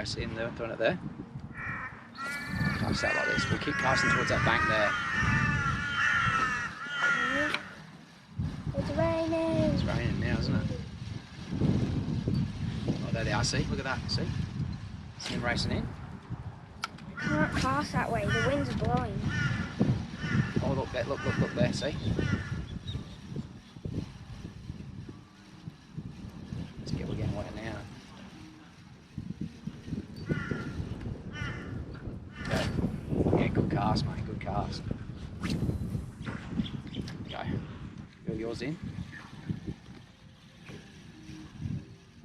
press it in there, throwing it there. Cast out like this. We'll keep casting towards that bank there. It's raining. It's raining now, isn't it? Oh, there they are, see? Look at that, see? See them racing in? I can't cast that way, the wind's blowing. Oh, look there, look there, see? We're getting wet now. Yeah, good cast, mate, good cast. Go. Reel yours in.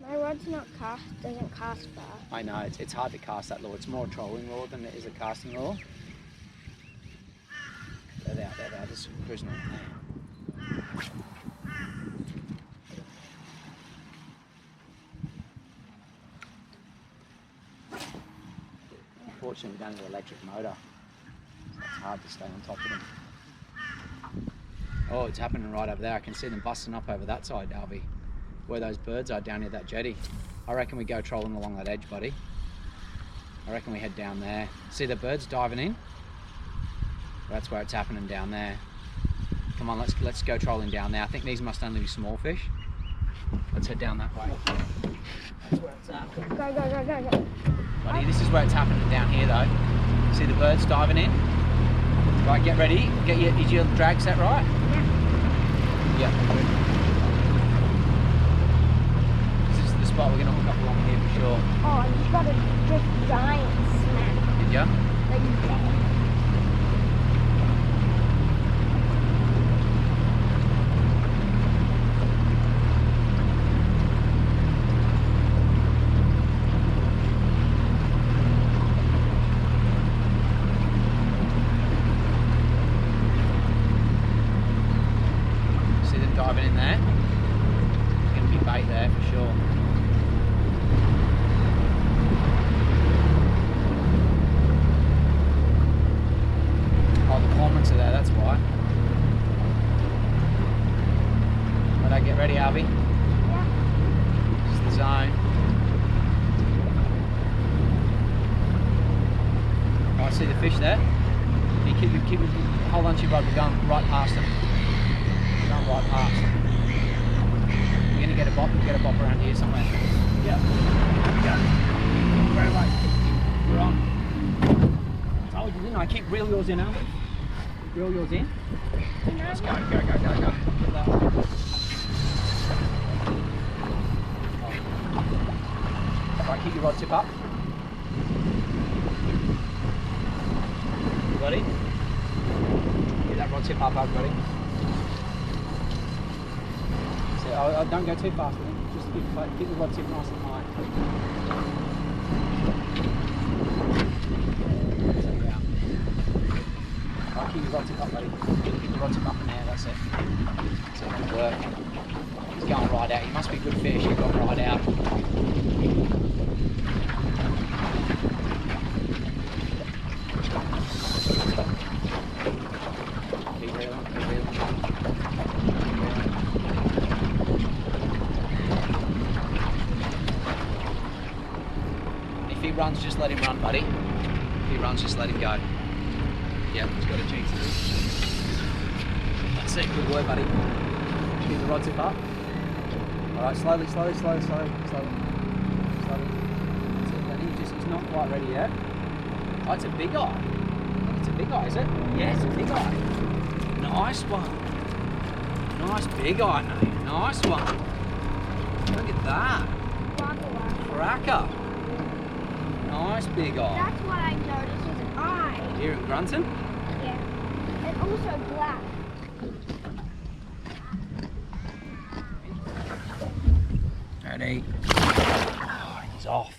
My rod's not cast, doesn't cast far. I know, it's hard to cast that lure. It's more a trolling lure than it is a casting lure. There they are, just cruising on there. Unfortunately, we don't have an electric motor, so it's hard to stay on top of them. Oh, it's happening right over there. I can see them busting up over that side, Darby, where those birds are down near that jetty. I reckon we go trolling along that edge, buddy. I reckon we head down there. See the birds diving in? That's where it's happening down there. Come on, let's go trolling down there. I think these must only be small fish. Let's head down that way. That's where it's at. Go. Buddy, this is where it's happening down here though. See the birds diving in? Right, get ready. Is your drag set right? Yeah. This is the spot we're going to hook up along here for sure. Oh, you just got a just giant smack. Did ya? Like, diving in there. There's going to be bait there for sure. Oh, the cormorants are there, that's why. When I get ready, Harvey? yeah. This is the zone. Oh, I see the fish there. You keep hold on to your rod, we're going right past them. Going right past. We're going to get a bop around here somewhere. Yeah. Here we go. Right away. We're on. I told you, didn't I? Keep reel yours in, Albert. Reel yours in. Let's go. Get that one. Right, keep your rod tip up. Ready? Get that rod tip up, everybody. Oh, don't go too fast with it. Just keep the rod tip nice and high. So, yeah. Right, keep your rod tip up, buddy. Keep the rod tip up in there, that's it. That's it, good work. He's going right out. He must be a good fish. He's gone right out. Keep reeling, keep reeling. If he runs, just let him run, buddy. If he runs, just let him go. Yeah, he's got a chance to do. That's it, good work, buddy. Keep the rod tip up. Alright, slowly. That's it, buddy. He's not quite ready yet. Oh, it's a big eye. I think it's a big eye, is it? Yeah, it's a big eye. Nice one. Nice big eye, mate. Nice one. Look at that. Cracker. Nice big eye. That's what I noticed was an eye. Here in Grunton? Yeah. And also black. Ready. Oh, he's off.